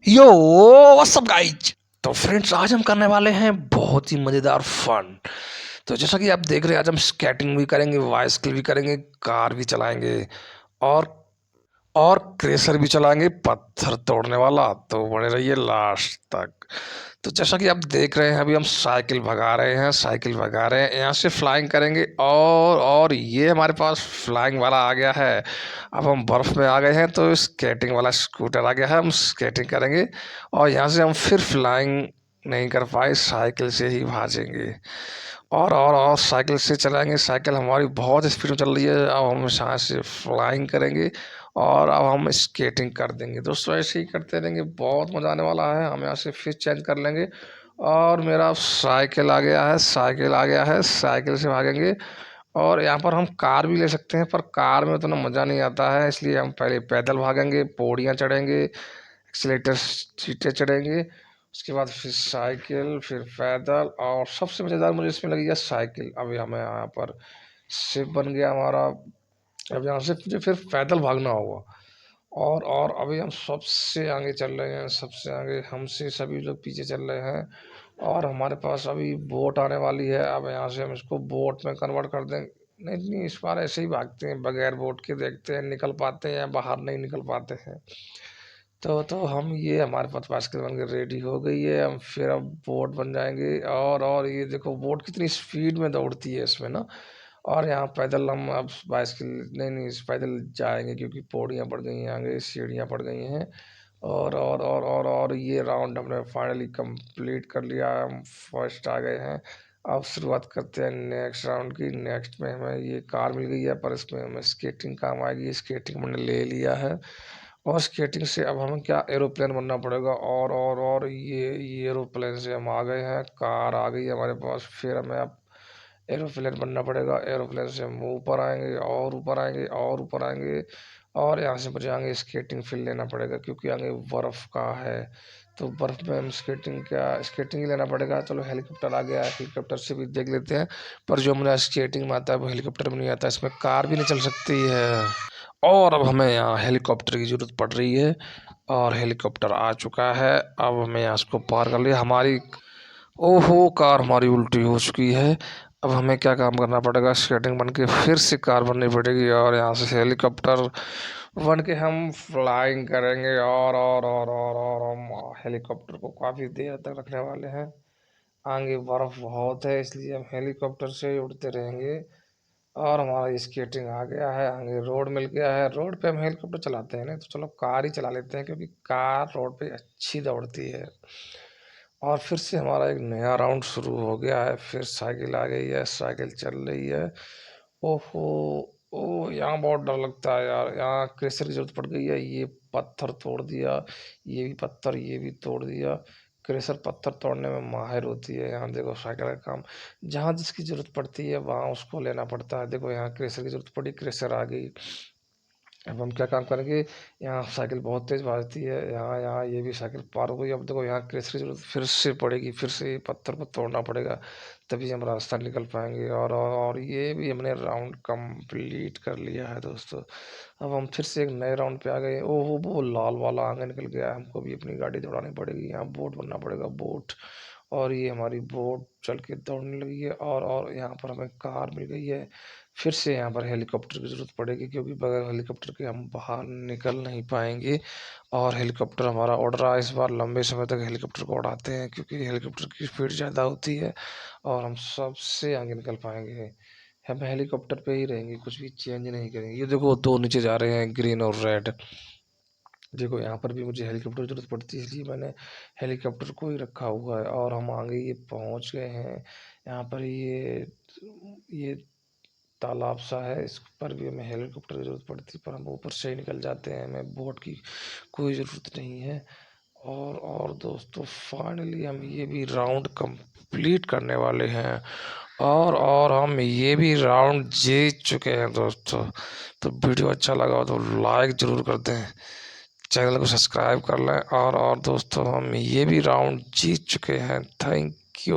Yo what's up guys. तो friends आज हम करने वाले हैं बहुत ही मज़ेदार फन। तो जैसा कि आप देख रहे हैं आज हम स्केटिंग भी करेंगे, बाइसिकल भी करेंगे, कार भी चलाएंगे और और क्रेशर भी चलाएंगे पत्थर तोड़ने वाला। तो बने रहिए लास्ट तक। तो जैसा कि आप देख रहे हैं अभी हम साइकिल भगा रहे हैं, यहाँ से फ्लाइंग करेंगे और ये हमारे पास फ्लाइंग वाला आ गया है। अब हम बर्फ़ में आ गए हैं तो स्केटिंग वाला स्कूटर आ गया है, हम स्केटिंग करेंगे और यहाँ से हम फिर फ्लाइंग नहीं कर पाए, साइकिल से ही भागेंगे और साइकिल से चलाएंगे। साइकिल हमारी बहुत स्पीड में चल रही है, अब हम यहाँ से फ्लाइंग करेंगे और अब हम स्केटिंग कर देंगे। दोस्तों ऐसे ही करते रहेंगे, बहुत मज़ा आने वाला है। हम यहाँ से फिर चेंज कर लेंगे और मेरा साइकिल आ गया है, साइकिल से भागेंगे। और यहाँ पर हम कार भी ले सकते हैं पर कार में उतना मज़ा नहीं आता है, इसलिए हम पहले पैदल भागेंगे, पौड़ियाँ चढ़ेंगे, एक्सीलेटर सीटें चढ़ेंगे, उसके बाद फिर साइकिल, फिर पैदल। और सबसे मज़ेदार मुझे इसमें लगी है साइकिल। अभी हमें यहाँ पर शिप बन गया हमारा। अब यहाँ से मुझे फिर पैदल भागना होगा और अभी हम सबसे आगे चल रहे हैं, सबसे आगे हमसे सभी लोग पीछे चल रहे हैं और हमारे पास अभी बोट आने वाली है। अब यहाँ से हम इसको बोट में कन्वर्ट कर देंगे। नहीं नहीं, इस बार ऐसे ही भागते हैं बगैर बोट के, देखते हैं निकल पाते हैं या बाहर नहीं निकल पाते हैं। तो हम ये हमारे पास बास्केट बन के रेडी हो गई है। हम फिर अब बोट बन जाएंगे और ये देखो बोट कितनी स्पीड में दौड़ती है इसमें ना। और यहाँ पैदल हम अब बाइसिकल नहीं पैदल जाएंगे क्योंकि पौड़ियाँ पड़ गई हैं, आगे सीढ़ियाँ पड़ गई हैं। और ये राउंड हमने फाइनली कंप्लीट कर लिया है, हम फर्स्ट आ गए हैं। अब शुरुआत करते हैं नेक्स्ट राउंड की। नेक्स्ट में हमें ये कार मिल गई है पर इसमें हमें स्केटिंग काम आएगी, स्केटिंग मैंने ले लिया है। और स्केटिंग से अब हमें क्या एरोप्लेन बनना पड़ेगा और ये एरोप्लेन से हम आ गए हैं, कार आ गई है हमारे पास। फिर हमें अब एरोप्लेन बनना पड़ेगा, एरोप्लेन से हम ऊपर आएंगे और ऊपर आएंगे और ऊपर आएंगे। और यहाँ से मुझे आगे स्केटिंग फील्ड लेना पड़ेगा क्योंकि आगे बर्फ़ का है, तो बर्फ़ में हम स्केटिंग ही लेना पड़ेगा। चलो हेलीकॉप्टर आ गया है, हेलीकॉप्टर से भी देख लेते हैं। पर जो मुझे स्केटिंग में आता है वो हेलीकॉप्टर में नहीं आता, इसमें कार भी नहीं चल सकती है। और अब हमें यहाँ हेलीकॉप्टर की ज़रूरत पड़ रही है और हेलीकॉप्टर आ चुका है। अब हमें यहाँ इसको पार कर लिया हमारी। ओहो, कार हमारी उल्टी हो चुकी है। अब हमें क्या काम करना पड़ेगा, स्केटिंग बन के फिर से कार बननी पड़ेगी और यहाँ से हेलीकॉप्टर बन के हम फ्लाइंग करेंगे और हम हेलीकॉप्टर को काफ़ी देर तक रखने वाले हैं। आगे बर्फ़ बहुत है इसलिए हम हेलीकॉप्टर से ही उड़ते रहेंगे। और हमारा स्केटिंग आ गया है, आगे रोड मिल गया है। रोड पे हम हेलीकॉप्टर चलाते हैं, नहीं तो चलो कार ही चला लेते हैं क्योंकि कार रोड पे अच्छी दौड़ती है। और फिर से हमारा एक नया राउंड शुरू हो गया है। फिर साइकिल आ गई है, साइकिल चल रही है। ओहो, ओ यहाँ बहुत डर लगता है यार, यहाँ क्रेशर की जरूरत पड़ गई है। ये पत्थर तोड़ दिया, ये भी पत्थर, ये भी तोड़ दिया। क्रेशर पत्थर तोड़ने में माहिर होती है। यहाँ देखो साइकिल का काम, जहाँ जिसकी जरूरत पड़ती है वहाँ उसको लेना पड़ता है। देखो यहाँ क्रेशर की जरूरत पड़ी, क्रेशर आ गई। अब हम क्या काम करेंगे, यहाँ साइकिल बहुत तेज़ भागती है, यहाँ यहाँ ये भी साइकिल पार हो गई। अब देखो यहाँ क्रेशर की जरूरत फिर से पड़ेगी, फिर से ये पत्थर को तोड़ना पड़ेगा तभी हम रास्ता निकल पाएंगे। और ये भी हमने राउंड कंप्लीट कर लिया है दोस्तों। अब हम फिर से एक नए राउंड पे आ गए। ओहो, वो लाल वाला आगे निकल गया है, हमको भी अपनी गाड़ी दौड़ानी पड़ेगी। यहाँ बोट बनना पड़ेगा, बोट। और ये हमारी बोट चल के दौड़ने लगी है और यहाँ पर हमें कार मिल गई है। फिर से यहाँ पर हेलीकॉप्टर की ज़रूरत पड़ेगी क्योंकि बगैर हेलीकॉप्टर के हम बाहर निकल नहीं पाएंगे। और हेलीकॉप्टर हमारा उड़ रहा है, इस बार लंबे समय तक हेलीकॉप्टर को उड़ाते हैं क्योंकि हेलीकॉप्टर की स्पीड ज़्यादा होती है और हम सबसे आगे निकल पाएंगे। हम हेलीकॉप्टर पे ही रहेंगे, कुछ भी चेंज नहीं करेंगे। ये देखो दो नीचे जा रहे हैं, ग्रीन और रेड। देखो यहाँ पर भी मुझे हेलीकॉप्टर की ज़रूरत पड़ती है इसलिए मैंने हेलीकॉप्टर को ही रखा हुआ है। और हम आगे ये पहुँच गए हैं। यहाँ पर ये तालाब सा है, इस पर भी हमें हेलीकॉप्टर की ज़रूरत पड़ती है पर हम ऊपर से ही निकल जाते हैं, हमें बोट की कोई ज़रूरत नहीं है। और दोस्तों फाइनली हम ये भी राउंड कंप्लीट करने वाले हैं और हम ये भी राउंड जीत चुके हैं दोस्तों। तो वीडियो अच्छा लगा हो तो लाइक ज़रूर कर दें, चैनल को सब्सक्राइब कर लें। और दोस्तों हम ये भी राउंड जीत चुके हैं। थैंक